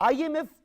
IMF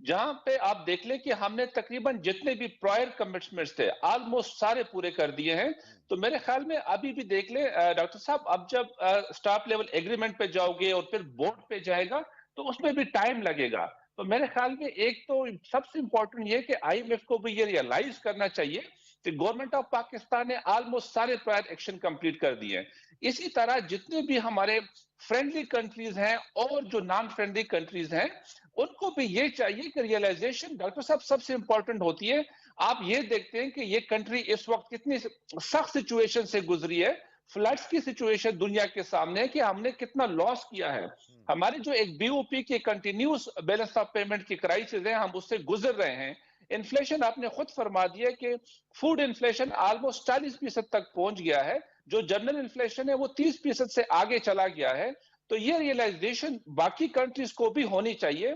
جہاں پہ آپ دیکھ لیں کہ ہم نے تقریباً جتنے بھی پرائر کمٹمنٹس تھے آلموسٹ سارے پورے کر دیے ہیں. تو میرے خیال میں ابھی بھی دیکھ لیں ڈاکٹر صاحب، اب جب اسٹاف لیول ایگریمنٹ پہ جاؤ گے اور پھر بورڈ پہ جائے گا تو اس میں بھی ٹائم لگے گا. تو میرے خیال میں ایک تو سب سے امپورٹنٹ یہ کہ آئی ایم ایف کو بھی یہ ریئلائز کرنا چاہیے کہ گورنمنٹ آف پاکستان نے آلموسٹ سارے پرائر ایکشن کمپلیٹ کر دیے ہیں. اسی طرح جتنے بھی ہمارے فرینڈلی کنٹریز ہیں اور جو نان فرینڈلی کنٹریز ہیں ان کو بھی یہ چاہیے کہ ریئلائزیشن ڈاکٹر صاحب سب سے امپورٹنٹ ہوتی ہے. آپ یہ دیکھتے ہیں کہ یہ کنٹری اس وقت کتنی سخت سچویشن سے گزری ہے. فلڈز کی سچویشن دنیا کے سامنے ہے کہ ہم نے کتنا لاس کیا ہے. ہماری جو ایک بی او پی کی کنٹینیوس بیلنس آف پیمنٹ کی کرائسس ہے ہم اس سے گزر رہے ہیں. انفلیشن آپ نے خود فرما دیا کہ فوڈ انفلیشن آلموسٹ 40% تک پہنچ گیا ہے. جو جنرل انفلیشن ہے وہ 30% سے آگے چلا گیا ہے. تو یہ ریئلائزیشن باقی کنٹریز کو بھی ہونی چاہیے.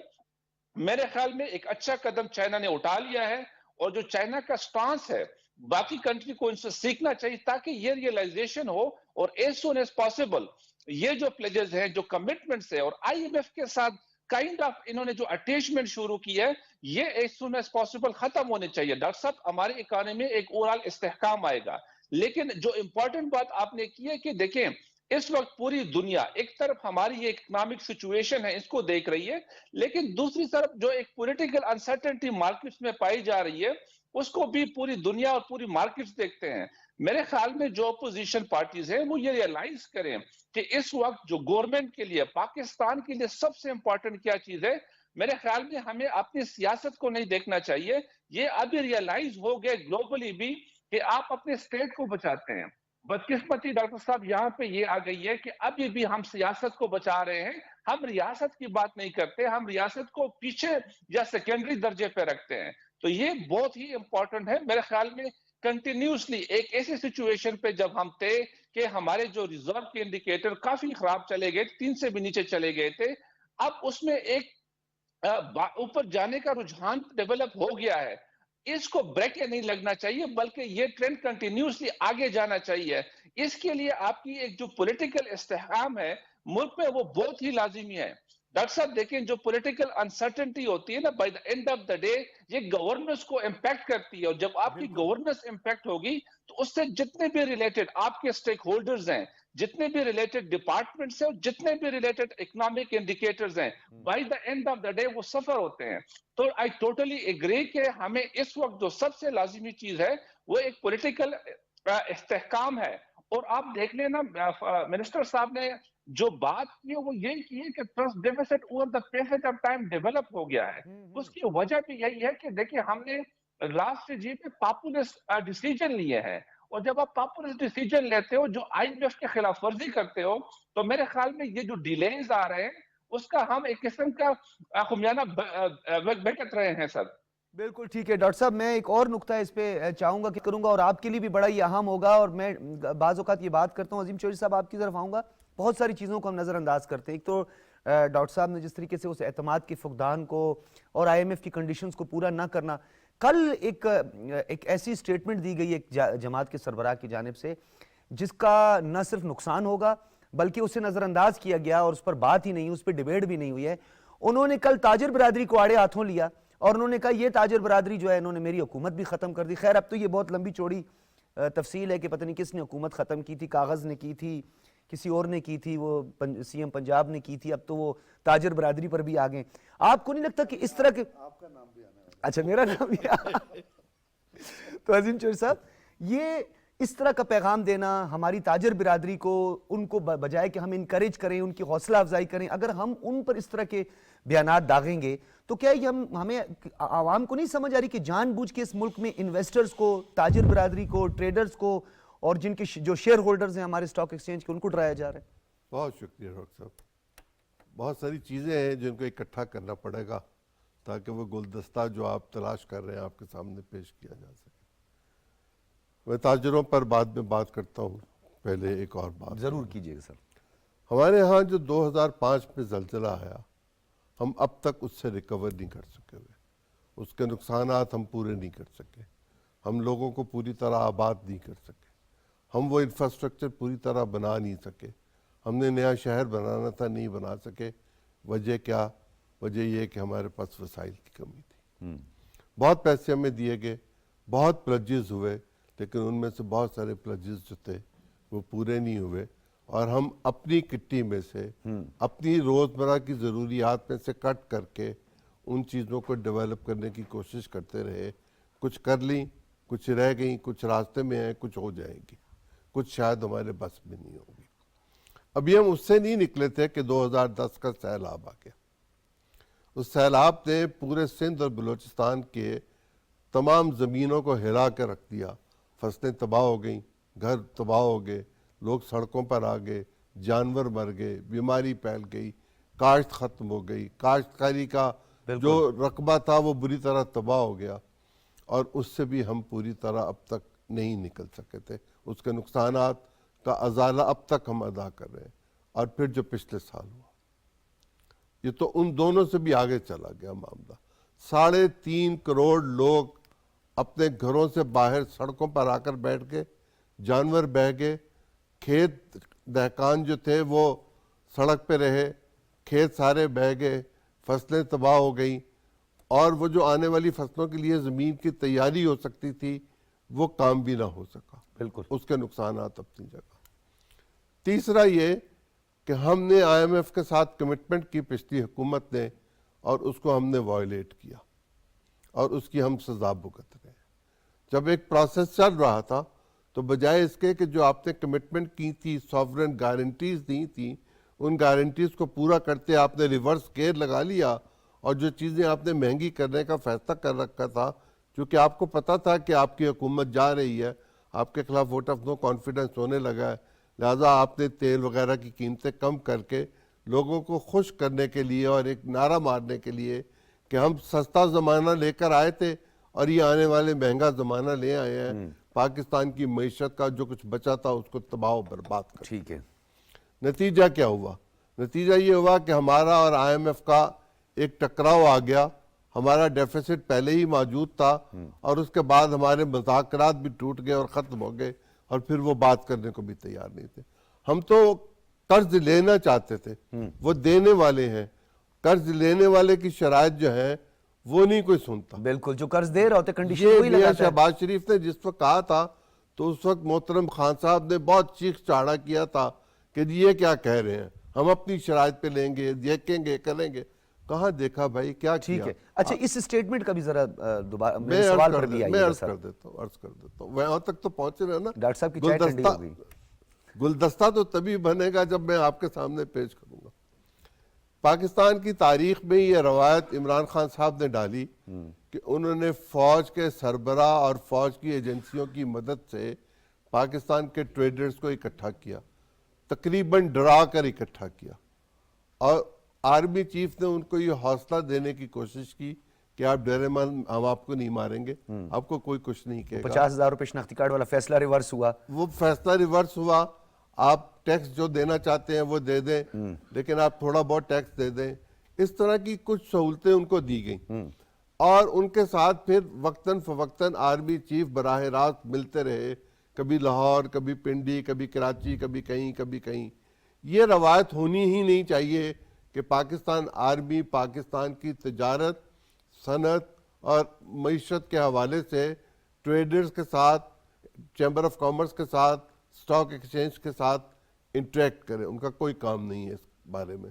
میرے خیال میں ایک اچھا قدم چائنا نے اٹھا لیا ہے اور جو چائنا کا سٹانس ہے باقی کنٹری کو ان سے سیکھنا چاہیے تاکہ یہ ریئلائزیشن ہو اور ایز سون ایز پاسبل یہ جو پلیجز ہیں جو کمٹمنٹس ہیں اور آئی ایم ایف کے ساتھ کائنڈ آف انہوں نے جو اٹیچمنٹ شروع کی ہے یہ ایز سون ایز پاسبل ختم ہونے چاہیے. ڈاکٹر صاحب ہماری اکانومی میں ایک اوورال استحکام آئے گا. لیکن جو امپورٹنٹ بات آپ نے کی ہے کہ دیکھیں اس وقت پوری دنیا ایک طرف ہماری یہ اکنامک سچویشن ہے اس کو دیکھ رہی ہے لیکن دوسری طرف جو ایک پولیٹیکل انسرٹنٹی مارکیٹس میں پائی جا رہی ہے اس کو بھی پوری دنیا اور پوری مارکیٹس دیکھتے ہیں. میرے خیال میں جو اپوزیشن پارٹیز ہیں وہ یہ ریئلائز کریں کہ اس وقت جو گورنمنٹ کے لیے پاکستان کے لیے سب سے امپورٹنٹ کیا چیز ہے. میرے خیال میں ہمیں اپنی سیاست کو نہیں دیکھنا چاہیے. یہ ابھی ریئلائز ہو گئے گلوبلی بھی کہ آپ اپنے اسٹیٹ کو بچاتے ہیں. بدقسمتی ڈاکٹر صاحب یہاں پہ یہ آ گئی ہے کہ ابھی بھی ہم سیاست کو بچا رہے ہیں. ہم ریاست کی بات نہیں کرتے, ہم ریاست کو پیچھے یا سیکنڈری درجے پہ رکھتے ہیں. تو یہ بہت ہی امپورٹنٹ ہے میرے خیال میں. کنٹینیوسلی ایک ایسی سچویشن پہ جب ہم تھے کہ ہمارے جو ریزرو کے انڈیکیٹر کافی خراب چلے گئے, 3 سے بھی نیچے چلے گئے تھے, اب اس میں ایک اوپر جانے کا رجحان ڈیولپ ہو گیا ہے. اس کو بریک نہیں لگنا چاہیے بلکہ یہ ٹرینڈ کنٹینیوسلی آگے جانا چاہیے. اس کے لیے آپ کی ایک جو پولیٹیکل استحکام ہے ملک میں وہ بہت ہی لازمی ہے. ڈاکٹر صاحب دیکھیں جو پولیٹیکل انسرٹنٹی ہوتی ہے نا by the and of the day یہ گورننس کو امپیکٹ کرتی ہے, اور جب آپ کی گورننس امپیکٹ ہوگی تو اس سے جتنے بھی ریلیٹڈ آپ کے سٹیک ہولڈرز ہیں, جتنے بھی ریلیٹڈ ڈپارٹمنٹس ہیں اور جتنے بھی ریلیٹڈ اکنامک انڈیکیٹرز ہیں by the and of the day وہ سفر ہوتے ہیں. تو آئی ٹوٹلی ایگری کہ ہمیں اس وقت جو سب سے لازمی چیز ہے وہ ایک پولیٹیکل استحکام ہے. اور آپ دیکھ لیں نا منسٹر صاحب نے جو بات کی وہ یہ کی ہے کہ trust deficit over the passage of time develop ہو گیا ہے. اس کی وجہ بھی یہی ہے کہ دیکھیں ہم نے لاسٹ جی پہ پاپولسٹ ڈیسیجن لیے ہیں, اور جب آپ پاپولسٹ ڈیسیجن لیتے ہو جو آئی ایم ایف کے خلاف ورزی کرتے ہو تو میرے خیال میں یہ جو ڈیلیز آ رہے ہیں اس کا ہم ایک قسم کا خمیانہ بھگت رہے ہیں سر. بالکل ٹھیک ہے ڈاکٹر صاحب, میں ایک اور نقطہ اس پہ چاہوں گا کہ کروں گا اور آپ کے لیے بھی بڑا ہی اہم ہوگا, اور میں بعض اوقات یہ بات کرتا ہوں. عظیم چودھری صاحب آپ کی طرف آؤں گا. بہت ساری چیزوں کو ہم نظر انداز کرتے ہیں. ایک تو ڈاکٹر صاحب نے جس طریقے سے اس اعتماد کے فقدان کو اور آئی ایم ایف کی کنڈیشنز کو پورا نہ کرنا, کل ایک ایسی سٹیٹمنٹ دی گئی ایک جماعت کے سربراہ کی جانب سے جس کا نہ صرف نقصان ہوگا بلکہ اسے نظر انداز کیا گیا اور اس پر بات ہی نہیں, اس پہ ڈیبیٹ بھی نہیں ہوئی ہے. انہوں نے کل تاجر برادری کو آڑے ہاتھوں لیا اور انہوں نے کہا یہ تاجر برادری جو ہے انہوں نے میری حکومت بھی ختم کر دی. خیر اب تو یہ بہت لمبی چوڑی تفصیل ہے کہ پتہ نہیں کس نے حکومت ختم کی تھی, کاغذ نے کی تھی, کسی اور نے کی تھی, وہ سی ایم پنجاب نے کی تھی, اب تو وہ تاجر برادری پر بھی آگئے. آپ کو نہیں لگتا کہ اس طرح کے آپ کا نام بھی آنا ہے؟ اچھا میرا نام بھی تو عظیم چودھری صاحب یہ اس طرح کا پیغام دینا ہماری تاجر برادری کو, ان کو بجائے کہ ہم انکریج کریں, ان کی حوصلہ افزائی کریں, اگر ہم ان پر اس طرح کے بیانات داغیں گے تو کیا یہ ہمیں عوام کو نہیں سمجھ آ رہی کہ جان بوجھ کے اس ملک میں انویسٹرز کو, تاجر برادری کو, ٹریڈرز کو اور جن کے جو شیئر ہولڈرز ہیں ہمارے اسٹاک ایکسچینج کے, ان کو ڈرایا جا رہا ہے؟ بہت شکریہ ڈاکٹر صاحب. بہت ساری چیزیں ہیں جن کو اکٹھا کرنا پڑے گا تاکہ وہ گلدستہ جو آپ تلاش کر رہے ہیں آپ کے سامنے پیش کیا جا سکے. میں تاجروں پر بعد میں بات کرتا ہوں, پہلے ایک اور بات ضرور کیجئے گا سر. ہمارے ہاں جو 2005 میں زلزلہ آیا ہم اب تک اس سے ریکور نہیں کر سکے ہوئے, اس کے نقصانات ہم پورے نہیں کر سکے, ہم لوگوں کو پوری طرح آباد نہیں کر سکے, ہم وہ انفراسٹرکچر پوری طرح بنا نہیں سکے, ہم نے نیا شہر بنانا تھا نہیں بنا سکے. وجہ کیا؟ وجہ یہ ہے کہ ہمارے پاس وسائل کی کمی تھی. بہت پیسے ہمیں دیے گئے, بہت پلجز ہوئے, لیکن ان میں سے بہت سارے پلجز جو تھے وہ پورے نہیں ہوئے, اور ہم اپنی کٹی میں سے اپنی روزمرہ کی ضروریات میں سے کٹ کر کے ان چیزوں کو ڈیولپ کرنے کی کوشش کرتے رہے. کچھ کر لیں, کچھ رہ گئیں, کچھ راستے میں ہیں, کچھ ہو جائیں گی, کچھ شاید ہمارے بس میں نہیں ہوگی. ابھی ہم اس سے نہیں نکلے تھے کہ 2010 کا سیلاب آ گیا. اس سیلاب نے پورے سندھ اور بلوچستان کے تمام زمینوں کو ہلا کے رکھ دیا. فصلیں تباہ ہو گئیں, گھر تباہ ہو گئے, لوگ سڑکوں پر آ گئے, جانور مر گئے, بیماری پھیل گئی, کاشت ختم ہو گئی, کاشتکاری کا جو رقبہ تھا وہ بری طرح تباہ ہو گیا, اور اس سے بھی ہم پوری طرح اب تک نہیں نکل سکے تھے. اس کے نقصانات کا ازالہ اب تک ہم ادا کر رہے ہیں. اور پھر جو پچھلے سال ہوا, یہ تو ان دونوں سے بھی آگے چلا گیا معاملہ. 3.5 کروڑ لوگ اپنے گھروں سے باہر سڑکوں پر آ کر بیٹھ گئے, جانور بہہ گئے, کھیت دہقان جو تھے وہ سڑک پہ رہے, کھیت سارے بہہ گئے, فصلیں تباہ ہو گئیں, اور وہ جو آنے والی فصلوں کے لیے زمین کی تیاری ہو سکتی تھی وہ کام بھی نہ ہو سکا. بالکل اس کے نقصانات اپنی جگہ. تیسرا یہ کہ ہم نے آئی ایم ایف کے ساتھ کمٹمنٹ کی پچھلی حکومت نے, اور اس کو ہم نے وائلیٹ کیا, اور اس کی ہم سزا بھگت رہے ہیں. جب ایک پروسیس چل رہا تھا تو بجائے اس کے کہ جو آپ نے کمٹمنٹ کی تھی, سوورن گارنٹیز دی تھیں, ان گارنٹیز کو پورا کرتے آپ نے ریورس گیئر لگا لیا, اور جو چیزیں آپ نے مہنگی کرنے کا فیصلہ کر رکھا تھا, چونکہ آپ کو پتا تھا کہ آپ کی حکومت جا رہی ہے, آپ کے خلاف ووٹ آف نو کانفیڈنس ہونے لگا ہے, لہذا آپ نے تیل وغیرہ کی قیمتیں کم کر کے لوگوں کو خوش کرنے کے لیے اور ایک نعرہ مارنے کے لیے کہ ہم سستا زمانہ لے کر آئے تھے اور یہ آنے والے مہنگا زمانہ لے آئے ہیں, پاکستان کی معیشت کا جو کچھ بچا تھا اس کو تباہ و برباد کر. ٹھیک ہے. نتیجہ کیا ہوا؟ نتیجہ یہ ہوا کہ ہمارا اور آئی ایم ایف کا ایک ٹکراؤ آ گیا. ہمارا ڈیفیسٹ پہلے ہی موجود تھا, اور اس کے بعد ہمارے مذاکرات بھی ٹوٹ گئے اور ختم ہو گئے, اور پھر وہ بات کرنے کو بھی تیار نہیں تھے. ہم تو قرض لینا چاہتے تھے, وہ دینے والے ہیں. قرض لینے والے کی شرائط جو ہے وہ نہیں کوئی سنتا. بالکل, جو قرض دے رہا ہوتے کنڈیشن یہ وہی میاں لگاتا ہے. شہباز شریف نے جس وقت کہا تھا تو اس وقت محترم خان صاحب نے بہت چیخ چاڑا کیا تھا کہ یہ کیا کہہ رہے ہیں, ہم اپنی شرائط پہ لیں گے, دیکھیں گے, کریں گے. کہاں دیکھا بھائی, کیا کیا. ٹھیک ہے. اچھا, اس سٹیٹمنٹ کا بھی ذرا دوبارہ میں سوال پر بھی آئیے عرض سر. کر دیتا ہوں. وہاں تک تو پہنچے رہے نا. ڈاکٹر صاحب کی چائے ٹھنڈی ہو گئی. گلدستہ تو تبھی بنے گا جب میں آپ کے سامنے پیش کروں گا. پاکستان کی تاریخ میں یہ روایت عمران خان صاحب نے ڈالی کہ انہوں نے فوج کے سربراہ اور فوج کی ایجنسیوں کی مدد سے پاکستان کے ٹریڈرز کو اکٹھا کیا, تقریباً ڈرا کر اکٹھا کیا, اور آرمی چیف نے ان کو یہ حوصلہ دینے کی کوشش کی کہ آپ ڈرے من, ہم آپ کو نہیں ماریں گے, آپ کو کوئی کچھ نہیں کہے گا. 50,000 روپے شناختی کارڈ والا فیصلہ ریورس ہوا. وہ فیصلہ ریورس ہوا. آپ ٹیکس جو دینا چاہتے ہیں وہ دے دیں, لیکن آپ تھوڑا بہت ٹیکس دے دیں. اس طرح کی کچھ سہولتیں ان کو دی گئیں, اور ان کے ساتھ پھر وقتاً فوقتاً آرمی چیف براہ راست ملتے رہے, کبھی لاہور, کبھی پنڈی, کبھی کراچی, کبھی کہیں, کبھی کہیں. یہ روایت ہونی ہی نہیں چاہیے کہ پاکستان آرمی پاکستان کی تجارت, صنعت اور معیشت کے حوالے سے ٹریڈرز کے ساتھ, چیمبر آف کامرس کے ساتھ, سٹاک ایکسچینج کے ساتھ انٹریکٹ کرے. ان کا کوئی کام نہیں ہے اس بارے میں.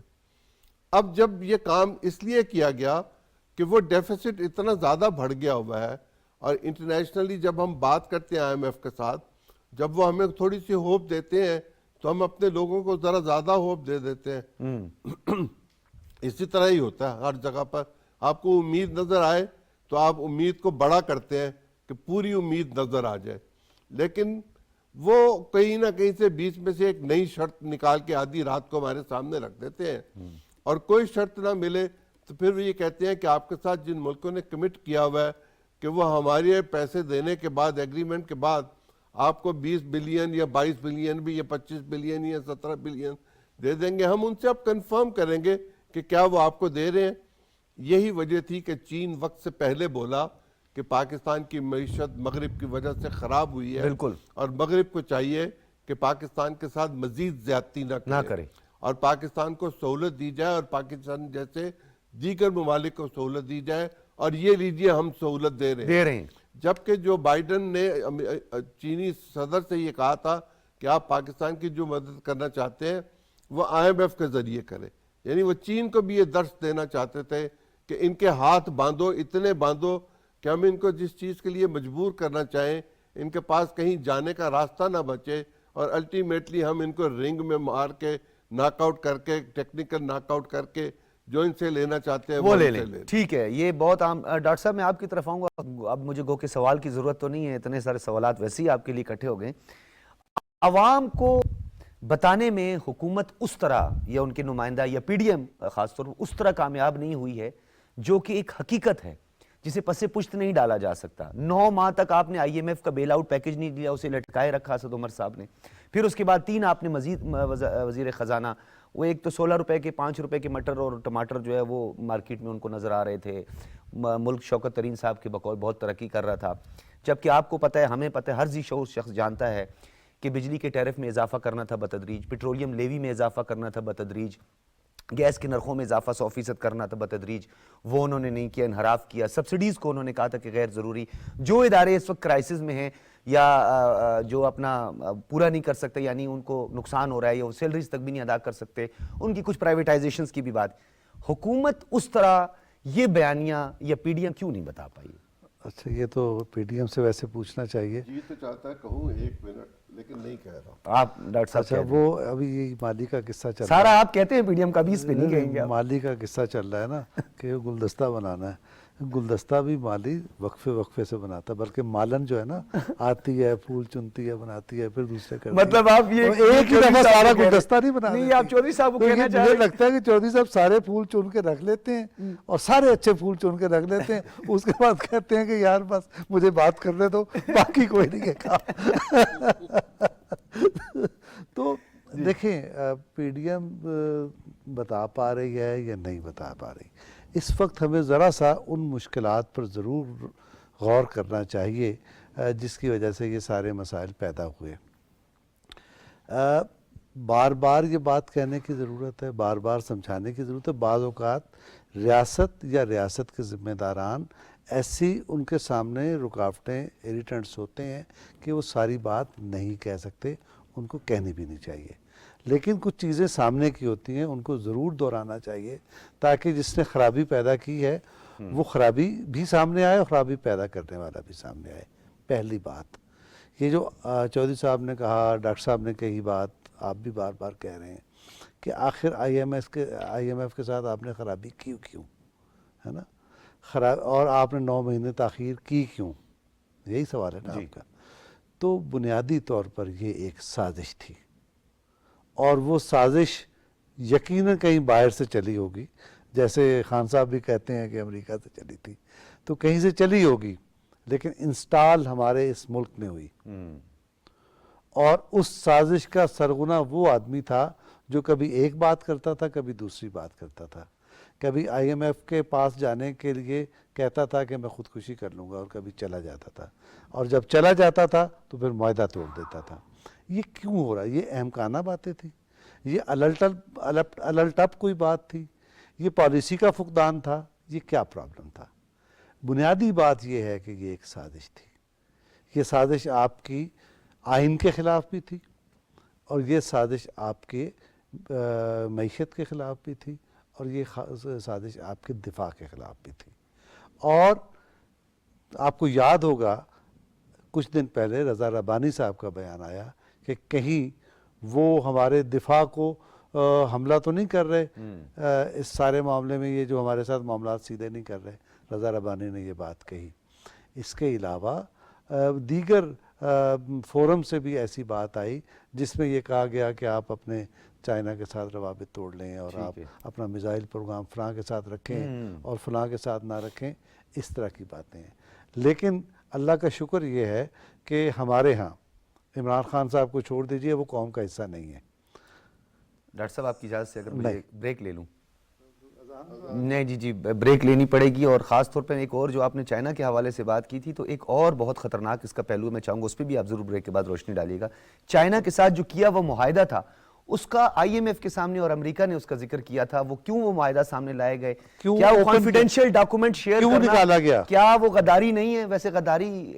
اب جب یہ کام اس لیے کیا گیا کہ وہ ڈیفیسٹ اتنا زیادہ بڑھ گیا ہوا ہے, اور انٹرنیشنلی جب ہم بات کرتے ہیں آئی ایم ایف کے ساتھ, جب وہ ہمیں تھوڑی سی ہوپ دیتے ہیں تو ہم اپنے لوگوں کو ذرا زیادہ ہوپ دے دیتے ہیں. اسی طرح ہی ہوتا ہے ہر جگہ پر. آپ کو امید نظر آئے تو آپ امید کو بڑا کرتے ہیں کہ پوری امید نظر آ جائے, لیکن وہ کہیں نہ کہیں سے بیچ میں سے ایک نئی شرط نکال کے آدھی رات کو ہمارے سامنے رکھ دیتے ہیں, اور کوئی شرط نہ ملے تو پھر وہ یہ کہتے ہیں کہ آپ کے ساتھ جن ملکوں نے کمٹ کیا ہوا ہے کہ وہ ہمارے پیسے دینے کے بعد, ایگریمنٹ کے بعد آپ کو 20 بلین یا 22 بلین بھی یا 25 بلین یا 17 بلین دے دیں گے, ہم ان سے اب کنفرم کریں گے کہ کیا وہ آپ کو دے رہے ہیں. یہی وجہ تھی کہ چین وقت سے پہلے بولا کہ پاکستان کی معیشت مغرب کی وجہ سے خراب ہوئی ہے, بالکل, اور مغرب کو چاہیے کہ پاکستان کے ساتھ مزید زیادتی نہ کرے, اور پاکستان کو سہولت دی جائے, اور پاکستان جیسے دیگر ممالک کو سہولت دی جائے، اور یہ لیجئے ہم سہولت دے رہے ہیں۔ جبکہ جو بائیڈن نے چینی صدر سے یہ کہا تھا کہ آپ پاکستان کی جو مدد کرنا چاہتے ہیں وہ IMF کے ذریعے کریں، یعنی وہ چین کو بھی یہ درس دینا چاہتے تھے کہ ان کے ہاتھ باندھو، اتنے باندھو کہ ہم ان کو جس چیز کے لیے مجبور کرنا چاہیں ان کے پاس کہیں جانے کا راستہ نہ بچے، اور الٹیمیٹلی ہم ان کو رنگ میں مار کے ناک آؤٹ کر کے، ٹیکنیکل ناک آؤٹ کر کے جو ان سے لینا چاہتے ہیں وہ لے لیں۔ ٹھیک ہے، یہ بہت عام۔ ڈاکٹر صاحب میں آپ کی طرف آؤں گا، اب مجھے گو کہ سوال کی ضرورت تو نہیں ہے، اتنے سارے سوالات ویسے ہی آپ کے لیے اکٹھے ہو گئے۔ عوام کو بتانے میں حکومت اس طرح، یا ان کے نمائندہ یا PDM خاص طور پر اس طرح کامیاب نہیں ہوئی ہے، جو کہ ایک حقیقت ہے جسے پس پشت نہیں ڈالا جا سکتا۔ 9 ماہ تک آپ نے IMF کا بیل آؤٹ پیکج نہیں دیا، اسے لٹکائے رکھا اسد عمر صاحب نے۔ پھر اس کے بعد 3 آپ نے مزید وزیر خزانہ، وہ ایک تو 16 روپے کے 5 روپے کے مٹر اور ٹماٹر جو ہے وہ مارکیٹ میں ان کو نظر آ رہے تھے۔ ملک شوکت ترین صاحب کے بقول بہت ترقی کر رہا تھا، جبکہ آپ کو پتہ ہے، ہمیں پتہ ہے، ہر ذی شعور شخص جانتا ہے کہ بجلی کے ٹیرف میں اضافہ کرنا تھا بتدریج، پیٹرولیم لیوی میں اضافہ کرنا تھا بتدریج، گیس کے نرخوں میں اضافہ 100% کرنا تھا بتدریج، وہ انہوں نے نہیں کیا، انحراف کیا۔ سبسڈیز کو انہوں نے کہا تھا کہ غیر ضروری۔ جو ادارے اس وقت کرائسس میں ہیں یا جو اپنا پورا نہیں کر سکتے، یعنی ان کو نقصان ہو رہا ہے یا وہ سیلریز تک بھی نہیں ادا کر سکتے، ان کی کچھ پرائیویٹائزیشنز کی بھی بات، حکومت اس طرح یہ بیانیہ یا PDM کیوں نہیں بتا پائی؟ اچھا، یہ تو PDM سے ویسے پوچھنا چاہیے۔ جی تو چاہتا ہے کہوں 1 منٹ، لیکن نہیں کہہ رہا۔ آپ ڈاکٹر صاحب اچھا، وہ ابھی یہ مالی کا قصہ چل رہا ہے، سارا آپ کہتے ہیں PDM کا بھی، اس پہ نہیں کہیں گے۔ مالی کا قصہ چل رہا ہے نا کہ گلدستہ بنانا ہے، گلدستہ بھی مالی وقفے سے بناتا ہے، بلکہ مالن جو ہے نا آتی ہے، پھول چنتی ہے، بناتی ہے، پھر دوسرے کرتی ہے۔ مطلب آپ یہ ایک ہی دفعہ سارا گلدستہ نہیں بنا نہیں، دیتی۔ آپ چودھری صاحب کو تو کہنا چاہ رہے مجھے لگتا ہے کہ چودھری صاحب سارے پھول چن کے رکھ لیتے ہیں اور سارے اچھے پھول چن کے رکھ لیتے ہیں، اس کے بعد کہتے ہیں کہ یار بس مجھے بات کرنے دو، باقی کوئی نہیں کہا۔ تو دیکھیں، PDM بتا پا رہی ہے یا نہیں بتا پا رہی، اس وقت ہمیں ذرا سا ان مشکلات پر ضرور غور کرنا چاہیے جس کی وجہ سے یہ سارے مسائل پیدا ہوئے۔ بار بار یہ بات کہنے کی ضرورت ہے، بار بار سمجھانے کی ضرورت ہے۔ بعض اوقات ریاست یا ریاست کے ذمہ داران ایسی ان کے سامنے رکاوٹیں، ایریٹنٹس ہوتے ہیں کہ وہ ساری بات نہیں کہہ سکتے، ان کو کہنی بھی نہیں چاہیے، لیکن کچھ چیزیں سامنے کی ہوتی ہیں، ان کو ضرور دہرانا چاہیے تاکہ جس نے خرابی پیدا کی ہے وہ خرابی بھی سامنے آئے اور خرابی پیدا کرنے والا بھی سامنے آئے۔ پہلی بات یہ جو چودھری صاحب نے کہا، ڈاکٹر صاحب نے کہی بات، آپ بھی بار بار کہہ رہے ہیں کہ آخر IMF کے ساتھ آپ نے خرابی کیوں ہے نا، اور آپ نے 9 مہینے تاخیر کی کیوں، یہی سوال ہے نا آپ کا۔ تو بنیادی طور پر یہ ایک سازش تھی، اور وہ سازش یقیناً کہیں باہر سے چلی ہوگی، جیسے خان صاحب بھی کہتے ہیں کہ امریکہ سے چلی تھی، تو کہیں سے چلی ہوگی، لیکن انسٹال ہمارے اس ملک میں ہوئی، اور اس سازش کا سرغنہ وہ آدمی تھا جو کبھی ایک بات کرتا تھا، کبھی دوسری بات کرتا تھا، کبھی IMF کے پاس جانے کے لیے کہتا تھا کہ میں خودکشی کر لوں گا، اور کبھی چلا جاتا تھا، اور جب چلا جاتا تھا تو پھر معاہدہ توڑ دیتا تھا۔ یہ کیوں ہو رہا ہے؟ یہ احمقانہ باتیں تھیں، یہ الٹ کوئی بات تھی، یہ پالیسی کا فقدان تھا، یہ کیا پرابلم تھا؟ بنیادی بات یہ ہے کہ یہ ایک سازش تھی، یہ سازش آپ کی آئین کے خلاف بھی تھی، اور یہ سازش آپ کے معیشت کے خلاف بھی تھی، اور یہ سازش آپ کے دفاع کے خلاف بھی تھی۔ اور آپ کو یاد ہوگا کچھ دن پہلے رضا ربانی صاحب کا بیان آیا کہ کہیں وہ ہمارے دفاع کو حملہ تو نہیں کر رہے اس سارے معاملے میں، یہ جو ہمارے ساتھ معاملات سیدھے نہیں کر رہے۔ رضا ربانی نے یہ بات کہی۔ اس کے علاوہ دیگر فورم سے بھی ایسی بات آئی جس میں یہ کہا گیا کہ آپ اپنے چائنا کے ساتھ روابط توڑ لیں، اور آپ اپنا میزائل پروگرام فلاں کے ساتھ رکھیں اور فلاں کے ساتھ نہ رکھیں، اس طرح کی باتیں ہیں۔ لیکن اللہ کا شکر یہ ہے کہ ہمارے ہاں عمران خان صاحب کو چھوڑ دیجئے، وہ قوم کا حصہ نہیں ہے۔ ڈاکٹر صاحب آپ کی اجازت سے اگر مجھے بریک لے لوں؟ نہیں جی بریک لینی پڑے گی، اور خاص طور پر ایک اور جو آپ نے چائنا کے حوالے سے بات کی تھی، تو ایک اور بہت خطرناک اس کا پہلو میں چاہوں گا، اس پہ بھی آپ ضرور بریک کے بعد روشنی ڈالیے گا۔ چائنا کے ساتھ جو کیا وہ معاہدہ تھا، اس کا آئی ایم ایف کے سامنے اور امریکہ نے اس کا ذکر کیا تھا. وہ کیوں وہ معاہدہ سامنے لائے گئے؟ کیوں کیا وہ open کانفیڈینشیل ڈاکومنٹ شیئر کیوں کرنا نکالا گیا؟ کیا وہ غداری نہیں ہے؟ ویسے غداری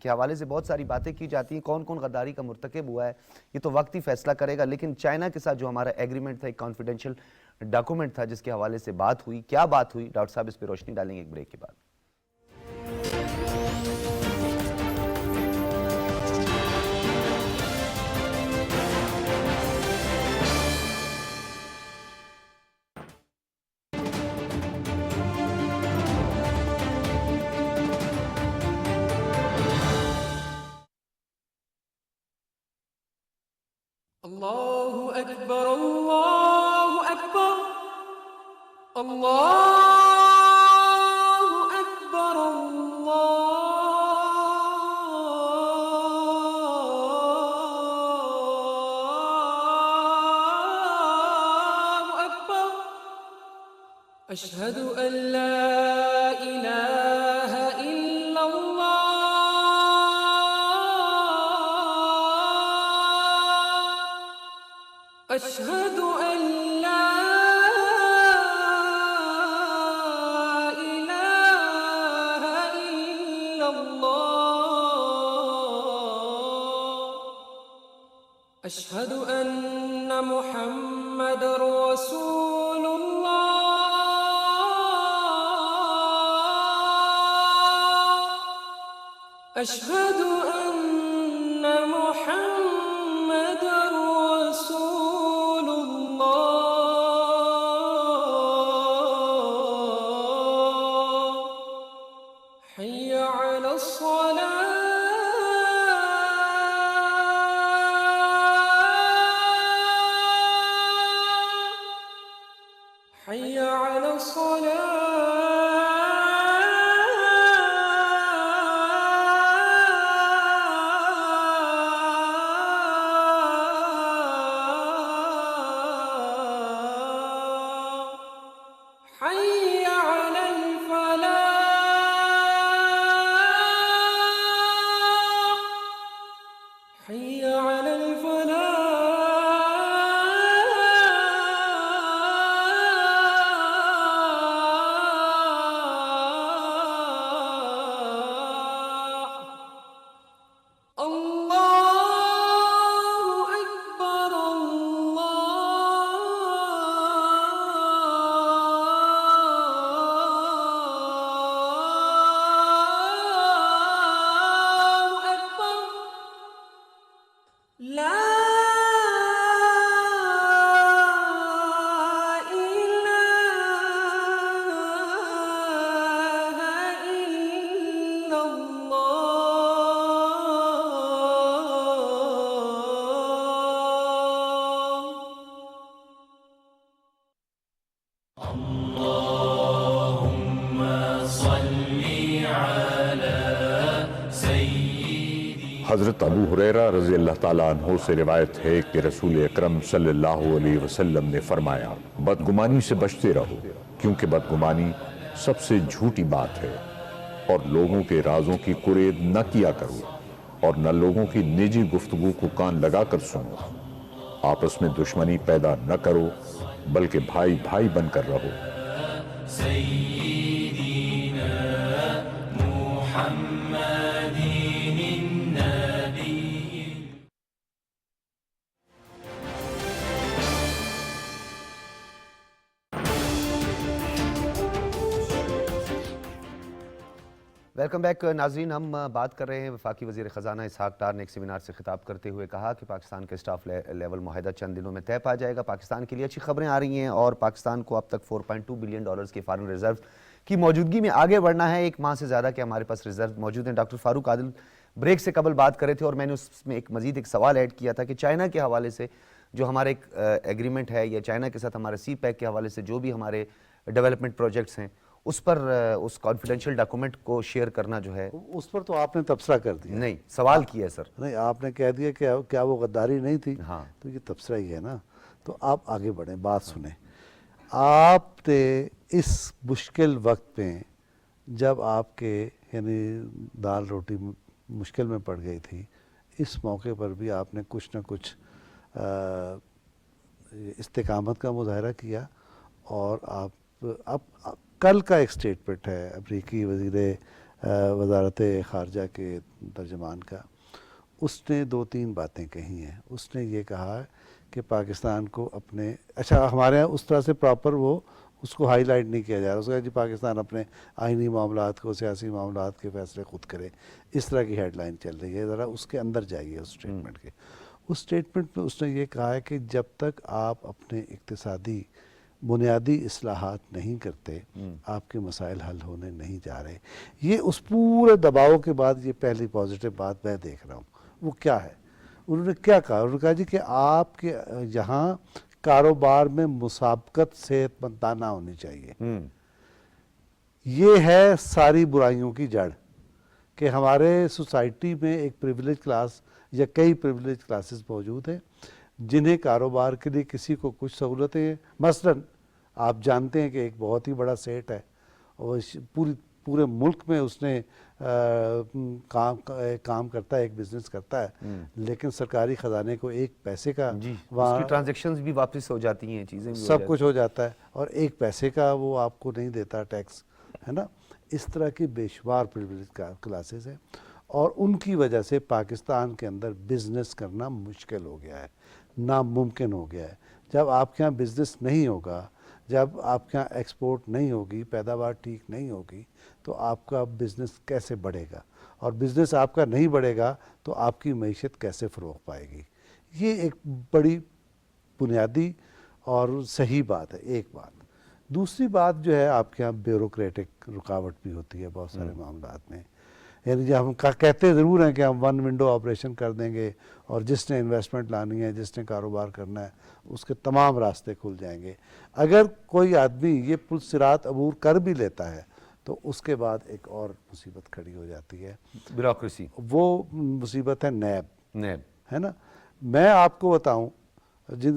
کے حوالے سے بہت ساری باتیں کی جاتی ہیں، کون کون غداری کا مرتکب ہوا ہے یہ تو وقت ہی فیصلہ کرے گا. لیکن چائنا کے ساتھ جو ہمارا ایگریمنٹ تھا، ایک کانفیڈینشیل ڈاکومنٹ تھا جس کے حوالے سے بات ہوئی. کیا بات ہوئی ڈاکٹر صاحب؟ اس پہ روشنی ڈالیں گے ایک بریک کے بعد. الله أكبر الله أكبر الله أكبر الله أكبر أشهد أن لا إله إلا الله أشهد أن لا إله إلا الله أشهد أن محمد رسول الله أشهد أن محمد رسول الله حي على الصلاة حي على الصلاة حي على الفلاح حي على الفلاح الله أكبر الله أكبر لا إله إلا الله حضرت ابو ہریرہ رضی اللہ تعالیٰ عنہ سے روایت ہے کہ رسول اکرم صلی اللہ علیہ وسلم نے فرمایا، بدگمانی سے بچتے رہو کیونکہ بدگمانی سب سے جھوٹی بات ہے، اور لوگوں کے رازوں کی قرید نہ کیا کرو، اور نہ لوگوں کی نجی گفتگو کو کان لگا کر سنو. آپس میں دشمنی پیدا نہ کرو بلکہ بھائی بھائی بن کر رہو. ویلکم بیک ناظرین. ہم بات کر رہے ہیں وفاقی وزیر خزانہ اسحاق ڈار نے ایک سیمینار سے خطاب کرتے ہوئے کہا کہ پاکستان کے اسٹاف لیول معاہدہ چند دنوں میں طے پا جائے گا. پاکستان کے لیے اچھی خبریں آ رہی ہیں اور پاکستان کو اب تک $4.2 بلین کے فارن ریزرو کی موجودگی میں آگے بڑھنا ہے. ایک ماہ سے زیادہ کے ہمارے پاس ریزرو موجود ہیں. ڈاکٹر فاروق عادل بریک سے قبل بات کرے تھے اور میں نے اس میں ایک مزید ایک سوال ایڈ کیا تھا کہ چائنا کے حوالے سے جو ہمارا ایک ایگریمنٹ ہے یا چائنا کے ساتھ ہمارے سی پیک کے حوالے سے جو بھی ہمارے ڈیولپمنٹ پروجیکٹس ہیں اس پر اس کانفیڈینشیل ڈاکومنٹ کو شیئر کرنا جو ہے اس پر تو آپ نے تبصرہ کر دیا. نہیں سوال کیا ہے سر. نہیں آپ نے کہہ دیا کہ کیا وہ غداری نہیں تھی. ہاں تو یہ تبصرہ ہی ہے نا. تو آپ آگے بڑھیں، بات سنیں. آپ نے اس مشکل وقت میں جب آپ کے یعنی دال روٹی مشکل میں پڑ گئی تھی، اس موقع پر بھی آپ نے کچھ نہ کچھ استقامت کا مظاہرہ کیا، اور آپ اب کل کا ایک اسٹیٹمنٹ ہے امریکی وزارت خارجہ کے ترجمان کا، اس نے 2-3 باتیں کہی ہیں. اس نے یہ کہا کہ پاکستان کو اپنے ہمارے یہاں اس طرح سے پراپر وہ اس کو ہائی لائٹ نہیں کیا جا رہا. اس کا جی پاکستان اپنے آئینی معاملات کو، سیاسی معاملات کے فیصلے خود کرے، اس طرح کی ہیڈ لائن چل رہی ہے. ذرا اس کے اندر جائیے اس اسٹیٹمنٹ کے. اس اسٹیٹمنٹ میں اس نے یہ کہا ہے کہ جب تک آپ اپنے اقتصادی بنیادی اصلاحات نہیں کرتے، آپ کے مسائل حل ہونے نہیں جا رہے. یہ اس پورے دباؤ کے بعد یہ پہلی پازیٹیو بات میں دیکھ رہا ہوں. وہ کیا ہے؟ انہوں نے کیا کہا؟ انہوں نے کہا جی کہ آپ کے یہاں کاروبار میں مسابقت صحت مندانہ ہونی چاہیے. یہ ہے ساری برائیوں کی جڑ، کہ ہمارے سوسائٹی میں ایک پریویلیج کلاس یا کئی پریویلیج کلاسز موجود ہیں جنہیں کاروبار کے لیے کسی کو کچھ سہولتیں ہیں. مثلاً آپ جانتے ہیں کہ ایک بہت ہی بڑا سیٹ ہے اور پورے ملک میں اس نے کام کرتا ہے، ایک بزنس کرتا ہے، لیکن سرکاری خزانے کو ایک پیسے کا اس کی ٹرانزیکشنز بھی واپس ہو جاتی ہیں، چیزیں بھی سب کچھ ہو جاتا ہے، اور ایک پیسے کا وہ آپ کو نہیں دیتا ٹیکس، ہے نا. اس طرح کی بے شمار پریویلیج کلاسز ہیں، اور ان کی وجہ سے پاکستان کے اندر بزنس کرنا مشکل ہو گیا ہے، ناممکن ہو گیا ہے. جب آپ کے یہاں بزنس نہیں ہوگا، جب آپ کے یہاں ایکسپورٹ نہیں ہوگی، پیداوار ٹھیک نہیں ہوگی، تو آپ کا بزنس کیسے بڑھے گا؟ اور بزنس آپ کا نہیں بڑھے گا تو آپ کی معیشت کیسے فروغ پائے گی؟ یہ ایک بڑی بنیادی اور صحیح بات ہے. ایک بات. دوسری بات جو ہے، آپ کے یہاں بیوروکریٹک رکاوٹ بھی ہوتی ہے بہت سارے معاملات میں. یعنی جو ہم کہتے ضرور ہیں کہ ہم 1 ونڈو آپریشن کر دیں گے، اور جس نے انویسٹمنٹ لانی ہے، جس نے کاروبار کرنا ہے، اس کے تمام راستے کھل جائیں گے. اگر کوئی آدمی یہ پل صراط عبور کر بھی لیتا ہے تو اس کے بعد ایک اور مصیبت کھڑی ہو جاتی ہے، بیوروکریسی. وہ مصیبت ہے نیب. ہے نا. میں آپ کو بتاؤں، جن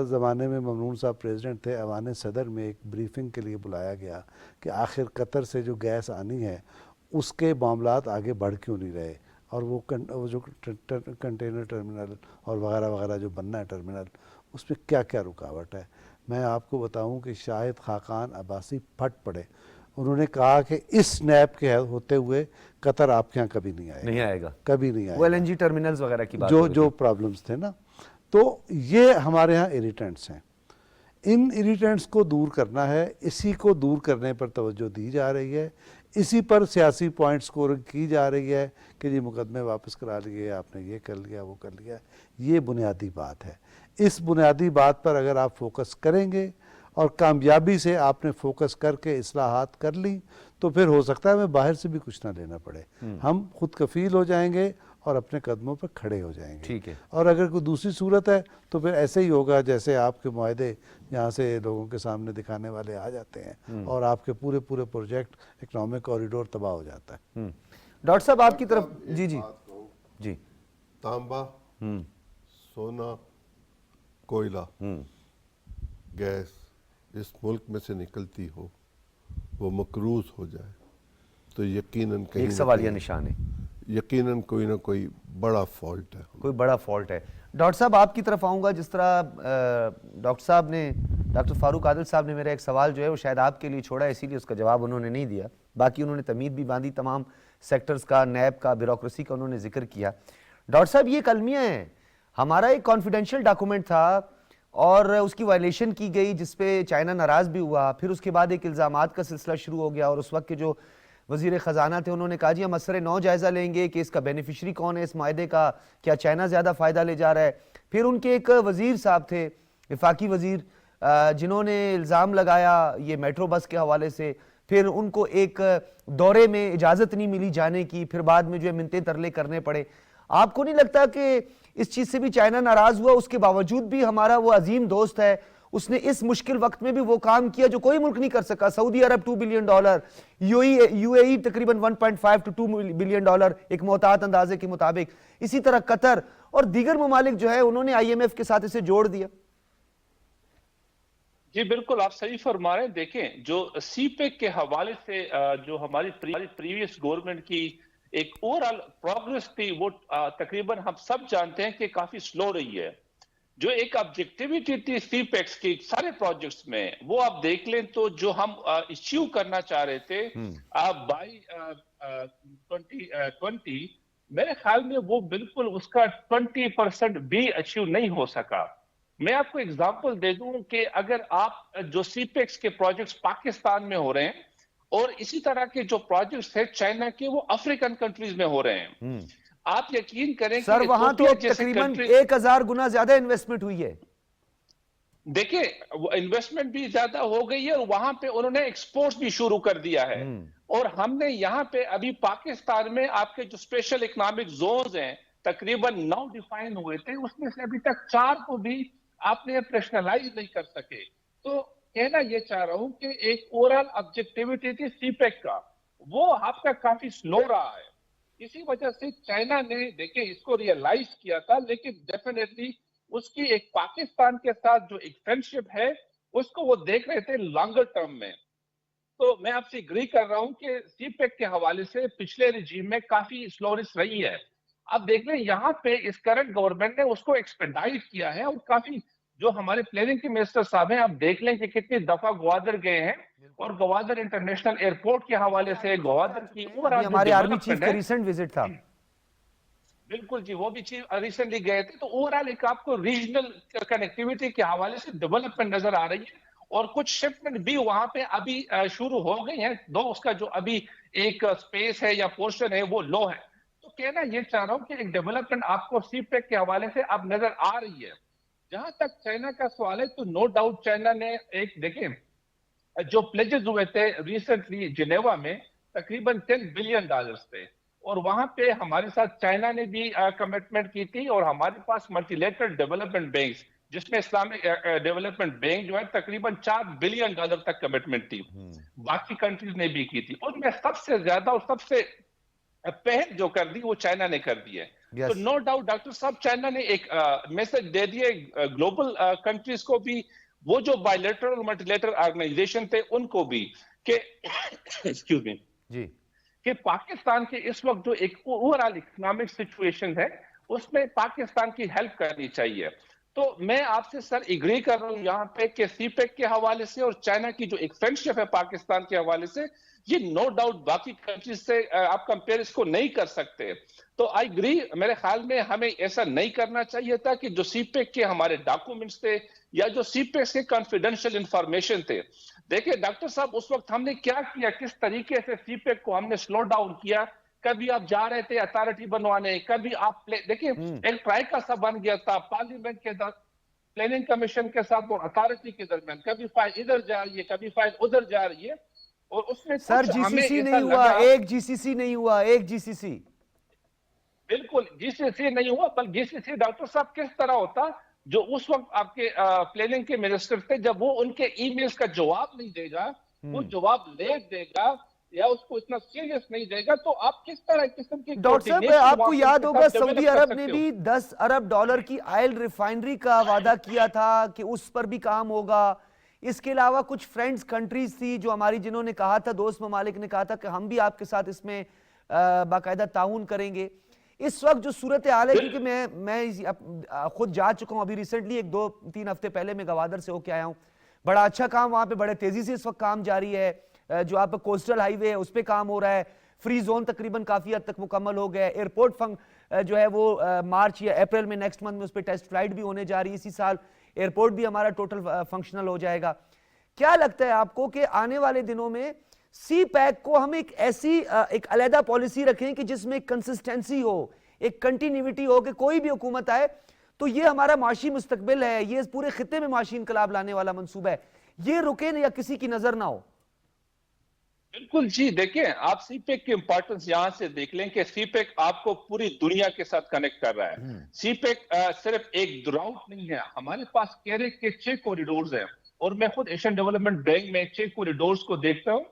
زمانے میں ممنون صاحب پریزیڈنٹ تھے، ایوان صدر میں ایک بریفنگ کے لیے بلایا گیا کہ آخر قطر سے جو گیس آنی ہے اس کے معاملات آگے بڑھ کیوں نہیں رہے، اور وہ جو کنٹینر ٹرمینل اور وغیرہ وغیرہ جو بننا ہے ٹرمینل، اس میں کیا کیا رکاوٹ ہے. میں آپ کو بتاؤں کہ شاہد خاقان عباسی پھٹ پڑے. انہوں نے کہا کہ اس نیب کے ہوتے ہوئے قطر آپ کے ہاں کبھی نہیں آئے گا. کبھی نہیں آئے وہ گا. LNG ٹرمینلز وغیرہ کی بات جو پرابلمز تھے نا. تو یہ ہمارے ہاں اریٹنٹس ہیں. ان اریٹنٹس کو دور کرنا ہے. اسی کو دور کرنے پر توجہ دی جا رہی ہے. اسی پر سیاسی پوائنٹ سکورنگ کی جا رہی ہے کہ جی مقدمے واپس کرا لیے، آپ نے یہ کر لیا، وہ کر لیا. یہ بنیادی بات ہے. اس بنیادی بات پر اگر آپ فوکس کریں گے، اور کامیابی سے آپ نے فوکس کر کے اصلاحات کر لی، تو پھر ہو سکتا ہے ہمیں باہر سے بھی کچھ نہ لینا پڑے. ہم خود کفیل ہو جائیں گے اور اپنے قدموں پر کھڑے ہو جائیں گے. ٹھیک ہے. اور اگر کوئی دوسری صورت ہے تو پھر ایسے ہی ہوگا جیسے آپ کے معاہدے یہاں سے لوگوں کے سامنے دکھانے والے آ جاتے ہیں، اور آپ کے پورے پروجیکٹ اکنامک کوریڈور تباہ ہو جاتا ہے. ڈاکٹر صاحب آپ کی طرف جی تانبا، سونا، کوئلہ، گیس اس ملک میں سے نکلتی ہو، وہ مقروض ہو جائے تو یقیناً ایک سوالیہ نشان ہے. یقیناً کوئی نہ کوئی بڑا فالٹ ہے. کوئی بڑا فالٹ ہے. ڈاکٹر صاحب آپ کی طرف آؤں گا. جس طرح ڈاکٹر فاروق عادل صاحب نے میرا ایک سوال جو ہے وہ شاید آپ کے لیے چھوڑا ہے، اسی لیے اس کا جواب انہوں نے نہیں دیا. باقی انہوں نے تمید بھی باندھی تمام سیکٹرز کا، نیب کا، بیوروکریسی کا انہوں نے ذکر کیا. ڈاکٹر صاحب یہ کلمیہ ہیں. ہمارا ایک کانفیڈینشیل ڈاکومنٹ تھا اور اس کی وائلیشن کی گئی، جس پہ چائنا ناراض بھی ہوا. پھر اس کے بعد ایک الزامات کا سلسلہ شروع ہو گیا، اور اس وقت کے جو وزیر خزانہ تھے انہوں نے کہا جی ہم اثر نو جائزہ لیں گے کہ اس کا بینیفیشری کون ہے اس معاہدے کا، کیا چائنا زیادہ فائدہ لے جا رہا ہے. پھر ان کے ایک وزیر صاحب تھے، وفاقی وزیر، جنہوں نے الزام لگایا یہ میٹرو بس کے حوالے سے. پھر ان کو ایک دورے میں اجازت نہیں ملی جانے کی، پھر بعد میں جو ہے منتیں ترلے کرنے پڑے. آپ کو نہیں لگتا کہ اس چیز سے بھی چائنا ناراض ہوا؟ اس کے باوجود بھی ہمارا وہ عظیم دوست ہے، اس نے اس مشکل وقت میں بھی وہ کام کیا جو کوئی ملک نہیں کر سکا. سعودی عرب $2 بلین، یو اے ای تقریباً 1.5 to 2 بلین ڈالر ایک محتاط اندازے کے مطابق. اسی طرح قطر اور دیگر ممالک جو ہے انہوں نے IMF کے ساتھ اسے جوڑ دیا. جی بالکل آپ صحیح فرما رہے ہیں. دیکھیں جو سی پیک کے حوالے سے جو ہماری پریویس گورنمنٹ کی ایک اوورآل پروگرس تھی، وہ تقریباً ہم سب جانتے ہیں کہ کافی سلو رہی ہے. جو ایک آبجیکٹیویٹی تھی سی پیکس کی سارے پروجیکٹس میں، وہ آپ دیکھ لیں تو جو ہم ایچیو کرنا چاہ رہے تھے بائی 2020، میرے خیال میں وہ بالکل اس کا 20% بھی ایچیو نہیں ہو سکا۔ میں آپ کو اگزامپل دے دوں کہ اگر آپ جو سی پیکس کے پروجیکٹس پاکستان میں ہو رہے ہیں اور اسی طرح کے جو پروجیکٹس ہیں چائنا کے، وہ افریقن کنٹریز میں ہو رہے ہیں، آپ یقین کریں کہ سر وہاں تو ایتھوپیا جیسے تقریباً کنٹری، 1000 گنا زیادہ انویسٹمنٹ ہوئی ہے۔ دیکھیں انویسٹمنٹ بھی زیادہ ہو گئی ہے اور وہاں پہ انہوں نے ایکسپورٹ بھی شروع کر دیا ہے، اور ہم نے یہاں پہ ابھی پاکستان میں آپ کے جو اسپیشل اکنامک زونز ہیں تقریباً 9 ڈیفائن ہوئے تھے، اس میں سے ابھی تک 4 کو بھی آپ نے پریشنلائز نہیں کر سکے۔ تو کہنا یہ چاہ رہا ہوں کہ ایک اوورال آبجیکٹیویٹی تھی سی پیک کا، وہ آپ کا کافی سلو رہا ہے۔ اسی وجہ سے چائنا نے دیکھیں اس کو ریئلائز کیا تھا، لیکن ڈیفینیٹلی اس کی ایک پاکستان کے ساتھ جو ایک فرینڈشپ ہے اس کو وہ دیکھ رہے تھے لانگر ٹرم میں۔ تو میں آپ سے اگری کر رہا ہوں کہ سی پیک کے حوالے سے پچھلے رجیم میں کافی سلونس رہی ہے۔ اب دیکھ لیں یہاں پہ اس کرنٹ گورنمنٹ نے اس کو ایکسپیڈائٹ کیا ہے، اور کافی جو ہمارے پلاننگ کے منسٹر صاحب ہیں، آپ دیکھ لیں کہ کتنی دفعہ گوادر گئے ہیں، اور گوادر انٹرنیشنل ایئرپورٹ کے حوالے سے گوادر کی ابھی ہمارے آرمی چیف کا ریسنٹ وزٹ تھا۔ بالکل جی، وہ بھی چیف ریسنٹلی گئے تھے، تو اوورال ایک آپ کو ریجنل کنیکٹیویٹی کے حوالے سے ڈیولپمنٹ نظر آ رہی ہے، اور کچھ شفٹمنٹ بھی وہاں پہ ابھی شروع ہو گئی ہیں، دو اس کا جو ابھی ایک سپیس ہے یا پورشن ہے وہ لو ہے۔ تو کہنا یہ چاہ رہا ہوں کہ ایک ڈیولپمنٹ آپ کو سی پیک کے حوالے سے اب نظر آ رہی ہے۔ جہاں تک چائنا کا سوال ہے تو نو ڈاؤٹ چائنا نے ایک دیکھیں جو پلیجز ہوئے تھے ریسنٹلی جنیوا میں تقریباً $10 بلین تھے، اور وہاں پہ ہمارے ساتھ چائنا نے بھی کمٹمنٹ کی تھی، اور ہمارے پاس ملٹی لیٹرل ڈیولپمنٹ بینکس جس میں اسلامک ڈیولپمنٹ بینک جو ہے تقریباً $4 بلین تک کمٹمنٹ تھی، باقی کنٹریز نے بھی کی تھی، اور میں سب سے زیادہ اور سب سے پہل جو کر دی وہ چائنا نے کر دی ہے۔ تو نو ڈاؤٹ ڈاکٹر صاحب چائنا نے ایک میسج دے دیے گلوبل کنٹریز کو بھی، وہ جو بائی لیٹرل اور ملٹی لیٹرل آرگنائزیشن تھے ان کو بھی، کہ ایکسکیوز می جی کہ پاکستان کے اس وقت جو ایک اوورال اکنامک سچویشن ہے اس میں پاکستان کی ہیلپ کرنی چاہیے۔ تو میں آپ سے سر اگری کر رہا ہوں یہاں پہ کہ سی پیک کے حوالے سے اور چائنا کی جو ایک فرینڈشپ ہے پاکستان کے حوالے سے، یہ نو ڈاؤٹ باقی کنٹریز سے آپ کمپیئر اس کو نہیں کر سکتے۔ تو آئی اگری، میرے خیال میں ہمیں ایسا نہیں کرنا چاہیے تھا کہ جو سی پیک کے ہمارے ڈاکومنٹس تھے یا جو سی پیک کے کانفیڈینشیل انفارمیشن تھے، دیکھیں ڈاکٹر صاحب اس وقت ہم نے کیا کیا، کس طریقے سے سی پیک کو ہم نے سلو ڈاؤن کیا۔ کبھی آپ جا رہے تھے اتھارٹی بنوانے، کبھی آپ دیکھیں ایک ٹرائیکا سا بن گیا تھا پارلیمنٹ کے پلاننگ کمیشن کے ساتھ اور اتھارٹی کے درمیان، کبھی فائل ادھر جا رہی ہے کبھی فائل ادھر جا رہی ہے، اور اس میں سر کچھ جی ہمیں سی سی ایسا نہیں ہوا، لگا، ایک جی سی سی نہیں ہوا، ایک جی سی سی بالکل جی سی سی نہیں ہوا، بل جی سی سی ڈاکٹر صاحب کس طرح ہوتا جو اس وقت آپ کے پلاننگ کے منسٹر تھے، جب وہ ان کے ای میلز کا جواب نہیں دے گا، وہ جواب لیٹ دے گا یا اس کو اتنا سیریس نہیں دے گا، تو آپ کس طرح قسم کی ڈاکٹر صاحب coordination آپ وہاں کو پہ یاد ان کے ہوگا ساتھ سعودی develop کر عرب سکتے نے ہو؟ بھی $10 ارب کی آئل ریفائنری کا وعدہ کیا تھا کہ اس پر بھی کام ہوگا۔ اس کے علاوہ کچھ فرینڈز کنٹریز تھی جو ہماری، جنہوں نے کہا تھا، دوست ممالک نے کہا تھا کہ ہم بھی آپ کے ساتھ اس میں باقاعدہ تعاون کریں گے۔ اس وقت جو صورتحال ہے، کیونکہ میں خود جا چکا ہوں ابھی ریسنٹلی 1-2-3 ہفتے پہلے میں گوادر سے ہو کے آیا ہوں، بڑا اچھا کام وہاں پہ بڑے تیزی سے اس وقت کام جاری ہے، جو آپ کوسٹل ہائی وے ہے اس پہ کام ہو رہا ہے، فری زون تقریباً کافی حد تک مکمل ہو گیا ہے، ایئرپورٹ جو ہے وہ مارچ یا اپریل میں نیکسٹ منتھ میں اس پہ ٹیسٹ فلائٹ بھی ہونے جا رہی ہے، اسی سال ایئرپورٹ بھی ہمارا ٹوٹل فنکشنل ہو جائے گا۔ کیا لگتا ہے آپ کو کہ آنے والے دنوں میں سی پیک کو ہم ایک ایسی ایک علیحدہ پالیسی رکھیں کہ جس میں ایک کنسسٹنسی ہو، ایک کنٹینیوٹی ہو، کہ کوئی بھی حکومت آئے تو یہ ہمارا معاشی مستقبل ہے، یہ پورے خطے میں معاشی انقلاب لانے والا منصوبہ ہے، یہ رکے یا کسی کی نظر نہ ہو؟ بالکل جی، دیکھیں آپ سی پیک کی امپورٹنس یہاں سے دیکھ لیں کہ سی پیک آپ کو پوری دنیا کے ساتھ کنیکٹ کر رہا ہے۔ سی پیک صرف ایک راؤٹ نہیں ہے، ہمارے پاس کیریک کے 6 کوریڈورز ہیں، اور میں خود ایشین ڈیولپمنٹ بینک میں 6 کوریڈورز کو دیکھتا ہوں۔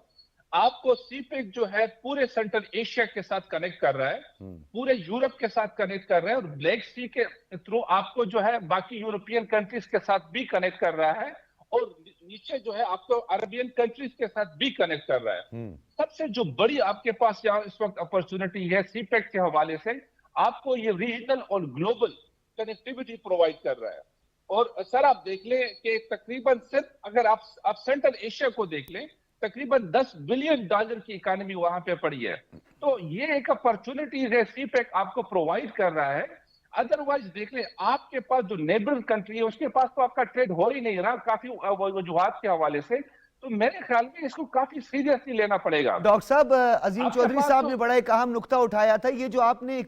آپ کو سی پیک جو ہے پورے سینٹرل ایشیا کے ساتھ کنیکٹ کر رہا ہے، پورے یورپ کے ساتھ کنیکٹ کر رہا ہے، اور بلیک سی کے تھرو آپ کو جو ہے باقی یورپین کنٹریز کے ساتھ بھی کنیکٹ کر رہا ہے، اور نیچے جو ہے آپ کو عربین کنٹریز کے ساتھ بھی کنیکٹ کر رہا ہے۔ سب سے جو بڑی آپ کے پاس یہاں اس وقت اپرچونٹی ہے سی پیک کے حوالے سے، آپ کو یہ ریجنل اور گلوبل کنیکٹیوٹی پرووائڈ کر رہا ہے۔ اور سر آپ دیکھ لیں کہ تقریباً صرف اگر آپ سینٹرل ایشیا کو دیکھ لیں تقریباً $10 بلین کی اکانومی وہاں پہ پڑی ہے. تو یہ ایک اپرچونٹیز ہے سی پیک آپ کو پرووائڈ کر رہا ہے. ادروائز دیکھ لیں آپ کے پاس جو نیبر کنٹری ہے اس کے پاس تو آپ کا ٹریڈ ہو ہی نہیں رہا کافی وجوہات کے حوالے سے. تو میرے خیال میں اس کو کافی سیریسلی لینا پڑے گا. ڈاکٹر صاحب عظیم آپ کے چودھری پاس صاحب تو- نے بڑا ایک اہم نقطہ اٹھایا تھا. یہ جو آپ نے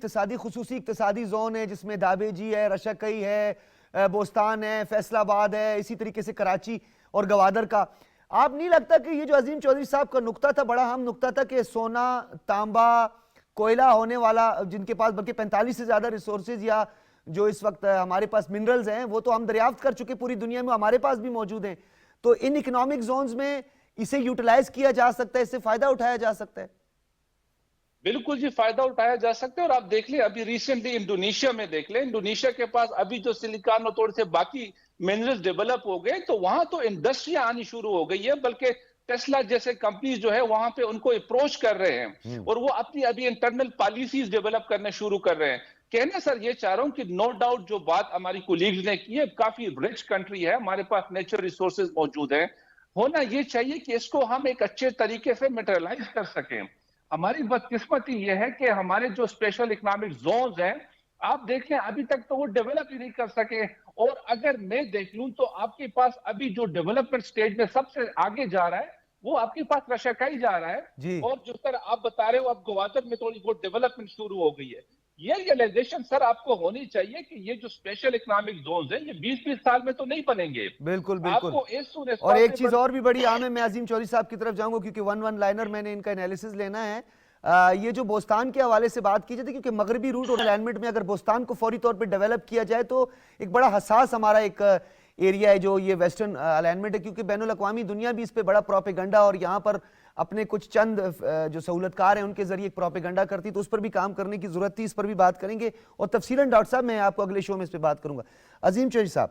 خصوصی اقتصادی زون ہے جس میں دابے جی ہے، رشکئی ہے، بوستان ہے، فیصل آباد ہے، اسی طریقے سے کراچی اور گوادر کا، آپ نہیں لگتا کہ یہ جو عظیم چودھری صاحب کا نقطہ تھا بڑا اہم نقطہ تھا کہ سونا، تانبا، کوئلہ ہونے والا جن کے پاس بلکہ 45 سے زیادہ ریسورسز یا جو اس وقت ہمارے پاس منرلز ہیں وہ تو ہم دریافت کر چکے پوری دنیا میں، ہمارے پاس بھی موجود ہیں. تو ان اکنامک زونز میں اسے یوٹیلائز کیا جا سکتا ہے، اس سے فائدہ اٹھایا جا سکتا ہے. بالکل جی فائدہ اٹھایا جا سکتا ہے. اور آپ دیکھ لیں ابھی ریسنٹلی انڈونیشیا میں دیکھ لیں، انڈونیشیا کے پاس ابھی جو سلیکان اور تھوڑے سے باقی منرلز ڈیولپ ہو گئے تو وہاں تو انڈسٹریاں آنی شروع ہو گئی ہے، بلکہ ٹیسلا جیسے کمپنیز جو ہے وہاں پہ ان کو اپروچ کر رہے ہیں اور وہ اپنی ابھی انٹرنل پالیسیز ڈیولپ کرنے شروع کر رہے ہیں. کہنا سر یہ چاہ رہا ہوں کہ نو ڈاؤٹ جو بات ہماری کولیگز نے کی ہے، کافی رچ کنٹری ہے، ہمارے پاس نیچرل ریسورسز موجود ہیں. ہونا یہ چاہیے کہ اس کو ہم ایک اچھے طریقے سے میٹرلائز کر سکیں. ہماری بدقسمتی یہ ہے کہ ہمارے جو اسپیشل اکنامک زونز ہیں آپ دیکھیں ابھی تک تو وہ ڈیولپ ہی نہیں کر سکے. اور اگر میں دیکھ لوں تو آپ کے پاس ابھی جو ڈیولپمنٹ سٹیج میں سب سے آگے جا رہا ہے وہ آپ کے پاس رشکائی جا رہا ہے. جی. اور جس طرح آپ بتا رہے ہو اب گوادر میں تھوڑی بہت ڈیولپمنٹ شروع ہو گئی ہے. یہ ریئلائزیشن سر آپ کو ہونی چاہیے کہ یہ جو اسپیشل اکنامک زونز ہیں یہ 20-20 سال میں تو نہیں بنیں گے. بالکل آپ بالکل. کو as soon as اور ایک possible- چیز اور بھی بڑی اہم ہے، میں عظیم چودھری صاحب کی طرف جاؤں گا کیونکہ ون لائنر میں نے ان کا انالیسز لینا ہے. یہ جو بوستان کے حوالے سے بات کی جاتی ہے کیونکہ مغربی روٹ اور الائنمنٹ میں اگر بوستان کو فوری طور پہ ڈیولپ کیا جائے تو ایک بڑا حساس ہمارا ایک ایریا ہے جو یہ ویسٹرن الائنمنٹ ہے، کیونکہ بین الاقوامی دنیا بھی اس پہ بڑا پروپیگنڈا اور یہاں پر اپنے کچھ چند جو سہولت کار ہیں ان کے ذریعے ایک پروپیگنڈا کرتی، تو اس پر بھی کام کرنے کی ضرورت تھی. اس پر بھی بات کریں گے اور تفصیلاً ڈاکٹر صاحب میں آپ کو اگلے شو میں اس پہ بات کروں گا. عظیم چودھری صاحب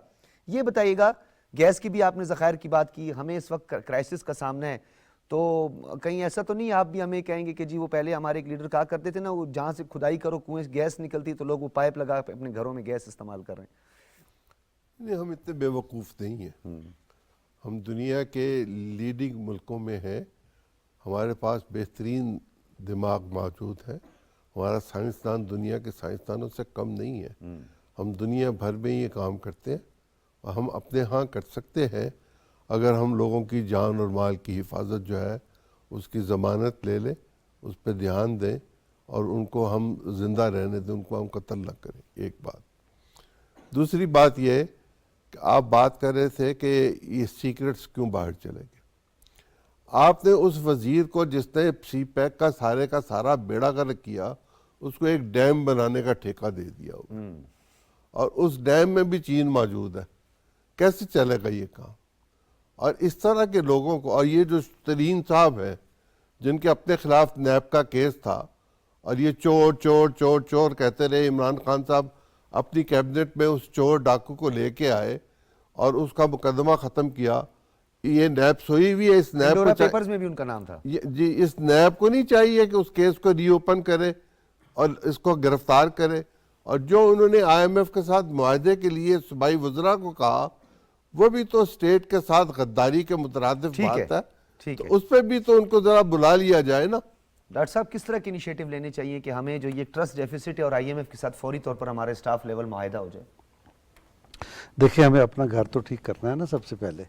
یہ بتائیے گا، گیس کی بھی آپ نے ذخائر کی بات کی، ہمیں اس وقت کرائسس کا سامنا ہے، تو کہیں ایسا تو نہیں آپ بھی ہمیں کہیں گے کہ جی وہ پہلے ہمارے ایک لیڈر کہا کرتے تھے نا، وہ جہاں سے کھدائی کرو کنویں سے گیس نکلتی تو لوگ وہ پائپ لگا اپنے گھروں میں گیس استعمال کر رہے ہیں. نہیں، ہم اتنے بے وقوف نہیں ہیں. ہم دنیا کے لیڈنگ ملکوں میں ہیں، ہمارے پاس بہترین دماغ موجود ہے، ہمارا سائنسدان دنیا کے سائنسدانوں سے کم نہیں ہے. ہم دنیا بھر میں یہ کام کرتے ہیں اور ہم اپنے ہاں کر سکتے ہیں اگر ہم لوگوں کی جان اور مال کی حفاظت جو ہے اس کی ضمانت لے لیں، اس پہ دھیان دیں اور ان کو ہم زندہ رہنے دیں، ان کو ہم قتل نہ کریں. ایک بات. دوسری بات یہ ہے کہ آپ بات کر رہے تھے کہ یہ سیکرٹس کیوں باہر چلے گئے. آپ نے اس وزیر کو جس نے سی پیک کا سارا بیڑا غرق کیا اس کو ایک ڈیم بنانے کا ٹھیکہ دے دیا ہوگا، اور اس ڈیم میں بھی چین موجود ہے. کیسے چلے گا یہ کام؟ اور اس طرح کے لوگوں کو، اور یہ جو ترین صاحب ہیں جن کے اپنے خلاف نیب کا کیس تھا اور یہ چور چور چور چور کہتے رہے، عمران خان صاحب اپنی کیبنٹ میں اس چور ڈاکو کو لے کے آئے اور اس کا مقدمہ ختم کیا. یہ نیب سوئی ہوئی ہے. اس نیب انڈورا کو پیپرز میں بھی ان کا نام تھا. جی اس نیب کو نہیں چاہیے کہ اس کیس کو ری اوپن کرے اور اس کو گرفتار کرے. اور جو انہوں نے آئی ایم ایف کے ساتھ معاہدے کے لیے صوبائی وزراء کو کہا وہ بھی تو اسٹیٹ کے ساتھ غداری کے مترادف بات ہے. تو اس پہ بھی تو ان کو ذرا بلا لیا جائے نا. ڈاکٹر صاحب کس طرح کی انیشیٹو لینے چاہیے کہ ہمیں جو یہ ٹرسٹ ڈیفیسٹ ہے اور آئی ایم ایف کے ساتھ فوری طور پر ہمارے سٹاف لیول معاہدہ ہو جائے؟ دیکھیں ہمیں اپنا گھر تو ٹھیک کرنا ہے نا سب سے پہلے.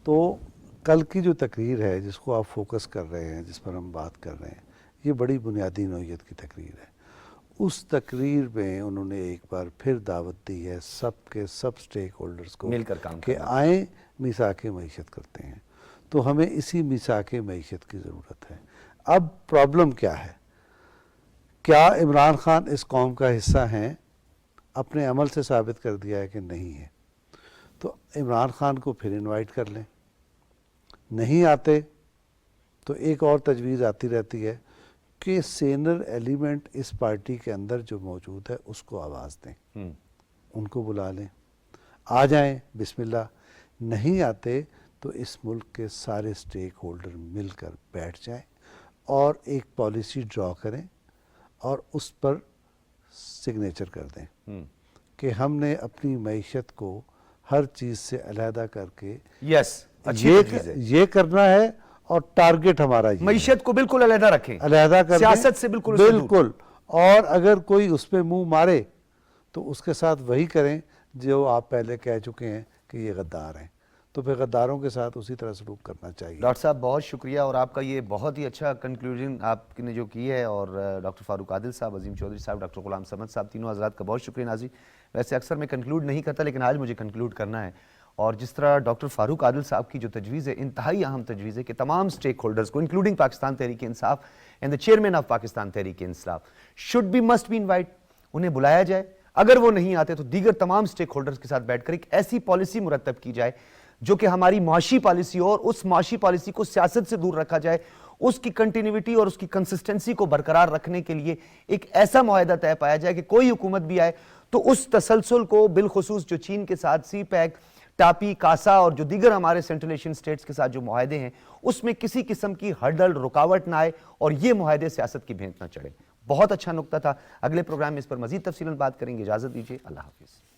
تو کل کی جو تقریر ہے جس کو آپ فوکس کر رہے ہیں، جس پر ہم بات کر رہے ہیں، یہ بڑی بنیادی نوعیت کی تقریر ہے. اس تقریر میں انہوں نے ایک بار پھر دعوت دی ہے سب کے سب سٹیک ہولڈرز کو مل کر کام کہ آئیں میثاق معیشت کرتے ہیں. تو ہمیں اسی میثاق معیشت کی ضرورت ہے. اب پرابلم کیا ہے؟ کیا عمران خان اس قوم کا حصہ ہیں؟ اپنے عمل سے ثابت کر دیا ہے کہ نہیں ہے. تو عمران خان کو پھر انوائٹ کر لیں. نہیں آتے تو ایک اور تجویز آتی رہتی ہے کہ سینئر ایلیمنٹ اس پارٹی کے اندر جو موجود ہے اس کو آواز دیں، ان کو بلا لیں، آ جائیں، بسم اللہ. نہیں آتے تو اس ملک کے سارے سٹیک ہولڈر مل کر بیٹھ جائیں اور ایک پالیسی ڈرا کریں اور اس پر سگنیچر کر دیں کہ ہم نے اپنی معیشت کو ہر چیز سے علیحدہ کر کے یس اچھی تجویز ہے. یہ کرنا ہے، اور ٹارگٹ ہمارا یہ ہے. معیشت کو بالکل علیحدہ رکھیں، علیحدہ کر دیں. سیاست سے بالکل اس سے دور. بالکل. اور اگر کوئی اس پہ منہ مارے تو اس کے ساتھ وہی کریں جو آپ پہلے کہہ چکے ہیں کہ یہ غدار ہیں، تو پھر غداروں کے ساتھ اسی طرح سلوک کرنا چاہیے. ڈاکٹر صاحب بہت شکریہ، اور آپ کا یہ بہت ہی اچھا کنکلوژن آپ نے جو کی ہے، اور ڈاکٹر فاروق عادل صاحب، عظیم چودھری صاحب، ڈاکٹر غلام صمد صاحب، تینوں حضرات کا بہت شکریہ. ناظرین ویسے اکثر میں کنکلوڈ نہیں کرتا، لیکن آج مجھے کنکلوڈ کرنا ہے، اور جس طرح ڈاکٹر فاروق عادل صاحب کی جو تجویز ہے انتہائی اہم تجویز ہے کہ تمام سٹیک ہولڈرز کو including Pakistan Tehreek Insaf and the chairman of Pakistan Tehreek Insaf must be invite, انہیں بلایا جائے. اگر وہ نہیں آتے تو دیگر تمام سٹیک ہولڈرز کے ساتھ بیٹھ کر ایک ایسی پالیسی مرتب کی جائے جو کہ ہماری معاشی پالیسی ہو، اور اس معاشی پالیسی کو سیاست سے دور رکھا جائے، اس کی کنٹینیوٹی اور اس کی کنسسٹنسی کو برقرار رکھنے کے لیے ایک ایسا معاہدہ طے پایا جائے کہ کوئی حکومت بھی آئے تو اس تسلسل کو، بالخصوص جو چین کے ساتھ سی پیک، ٹاپی، کاسا اور جو دیگر ہمارے سینٹرل ایشین سٹیٹس کے ساتھ جو معاہدے ہیں، اس میں کسی قسم کی ہرڈل، رکاوٹ نہ آئے اور یہ معاہدے سیاست کی بھینٹ نہ چڑھے. بہت اچھا نقطہ تھا. اگلے پروگرام میں اس پر مزید تفصیلاً بات کریں گے. اجازت دیجیے. اللہ حافظ.